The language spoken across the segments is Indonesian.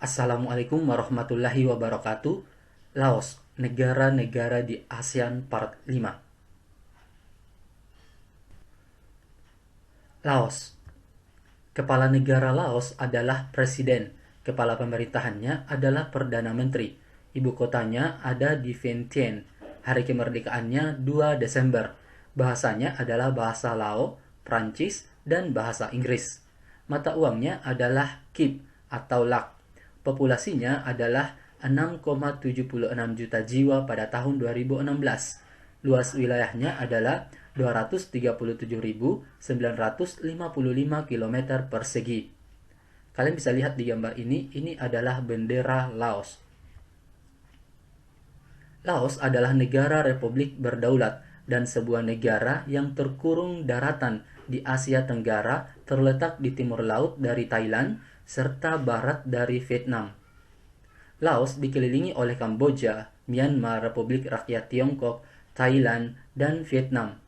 Assalamualaikum warahmatullahi wabarakatuh. Laos, negara-negara di ASEAN Part 5. Laos. Kepala negara Laos adalah presiden. Kepala pemerintahannya adalah Perdana Menteri. Ibu kotanya ada di Vientiane. Hari kemerdekaannya 2 Desember. Bahasanya adalah bahasa Lao, Prancis, dan bahasa Inggris. Mata uangnya adalah kip atau lak. Populasinya adalah 6,76 juta jiwa pada tahun 2016. Luas wilayahnya adalah 237.955 km persegi. Kalian bisa lihat di gambar ini adalah bendera Laos. Laos adalah negara republik berdaulat dan sebuah negara yang terkurung daratan di Asia Tenggara, terletak di timur laut dari Thailand serta barat dari Vietnam. Laos dikelilingi oleh Kamboja, Myanmar, Republik Rakyat Tiongkok, Thailand, dan Vietnam.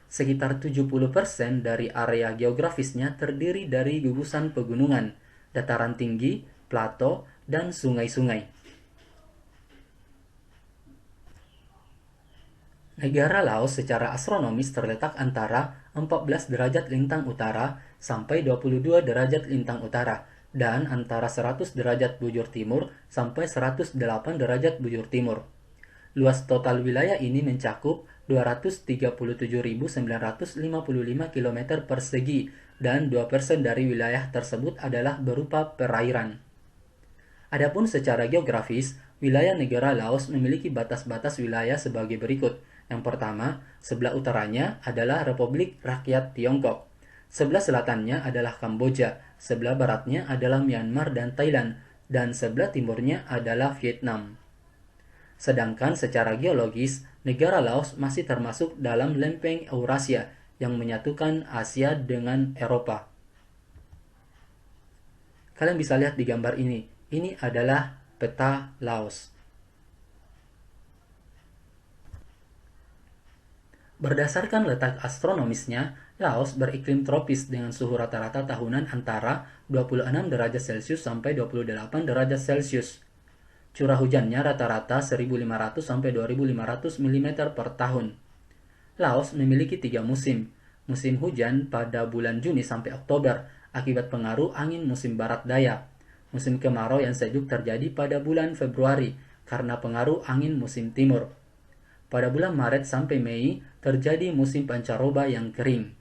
Sekitar 70% dari area geografisnya terdiri dari gugusan pegunungan, dataran tinggi, plato, dan sungai-sungai. Negara Laos secara astronomis terletak antara 14 derajat lintang utara sampai 22 derajat lintang utara dan antara 100 derajat bujur timur sampai 108 derajat bujur timur. Luas total wilayah ini mencakup 237.955 km persegi dan 2% dari wilayah tersebut adalah berupa perairan. Adapun secara geografis, wilayah negara Laos memiliki batas-batas wilayah sebagai berikut. Yang pertama, sebelah utaranya adalah Republik Rakyat Tiongkok. Sebelah selatannya adalah Kamboja, sebelah baratnya adalah Myanmar dan Thailand, dan sebelah timurnya adalah Vietnam. Sedangkan secara geologis, negara Laos masih termasuk dalam lempeng Eurasia yang menyatukan Asia dengan Eropa. Kalian bisa lihat di gambar ini. Ini adalah peta Laos. Berdasarkan letak astronomisnya, Laos beriklim tropis dengan suhu rata-rata tahunan antara 26 derajat Celcius sampai 28 derajat Celcius. Curah hujannya rata-rata 1.500 sampai 2.500 mm per tahun. Laos memiliki 3 musim. Musim hujan pada bulan Juni sampai Oktober akibat pengaruh angin musim barat daya. Musim kemarau yang sejuk terjadi pada bulan Februari karena pengaruh angin musim timur. Pada bulan Maret sampai Mei terjadi musim pancaroba yang kering.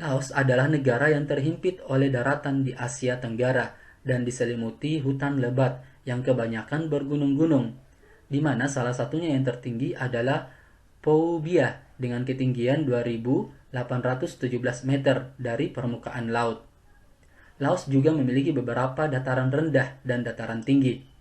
Laos adalah negara yang terhimpit oleh daratan di Asia Tenggara dan diselimuti hutan lebat yang kebanyakan bergunung-gunung, di mana salah satunya yang tertinggi adalah Phu Bia dengan ketinggian 2.817 meter dari permukaan laut. Laos juga memiliki beberapa dataran rendah dan dataran tinggi.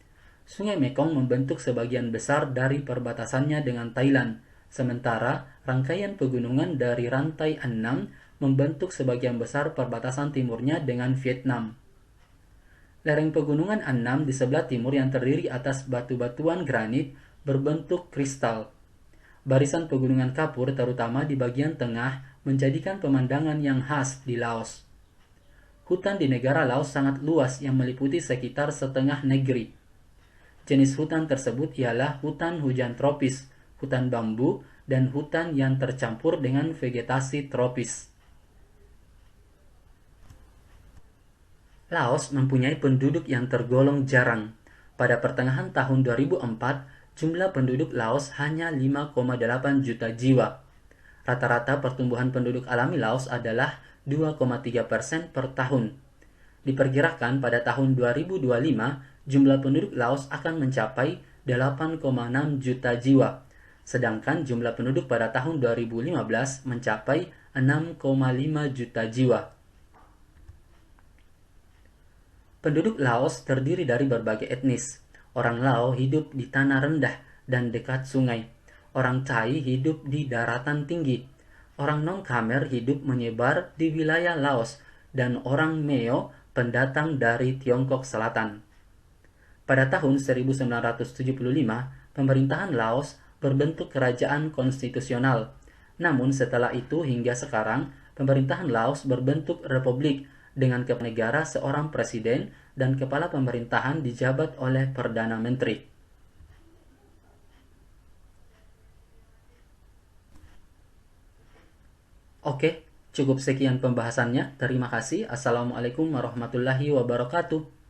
Sungai Mekong membentuk sebagian besar dari perbatasannya dengan Thailand, sementara rangkaian pegunungan dari rantai Annam membentuk sebagian besar perbatasan timurnya dengan Vietnam. Lereng pegunungan Annam di sebelah timur yang terdiri atas batu-batuan granit berbentuk kristal. Barisan pegunungan kapur terutama di bagian tengah menjadikan pemandangan yang khas di Laos. Hutan di negara Laos sangat luas yang meliputi sekitar setengah negeri. Jenis hutan tersebut ialah hutan hujan tropis, hutan bambu, dan hutan yang tercampur dengan vegetasi tropis. Laos mempunyai penduduk yang tergolong jarang. Pada pertengahan tahun 2004, jumlah penduduk Laos hanya 5,8 juta jiwa. Rata-rata pertumbuhan penduduk alami Laos adalah 2,3% per tahun. Diperkirakan pada tahun 2025, jumlah penduduk Laos akan mencapai 8,6 juta jiwa, sedangkan jumlah penduduk pada tahun 2015 mencapai 6,5 juta jiwa. Penduduk Laos terdiri dari berbagai etnis. Orang Lao hidup di tanah rendah dan dekat sungai. Orang Thai hidup di daratan tinggi. Orang non-Khmer hidup menyebar di wilayah Laos, dan orang Meo pendatang dari Tiongkok Selatan. Pada tahun 1975, pemerintahan Laos berbentuk kerajaan konstitusional. Namun setelah itu hingga sekarang, pemerintahan Laos berbentuk republik Dengan kepala negara seorang presiden dan kepala pemerintahan dijabat oleh Perdana Menteri. Oke, cukup sekian pembahasannya. Terima kasih. Assalamualaikum warahmatullahi wabarakatuh.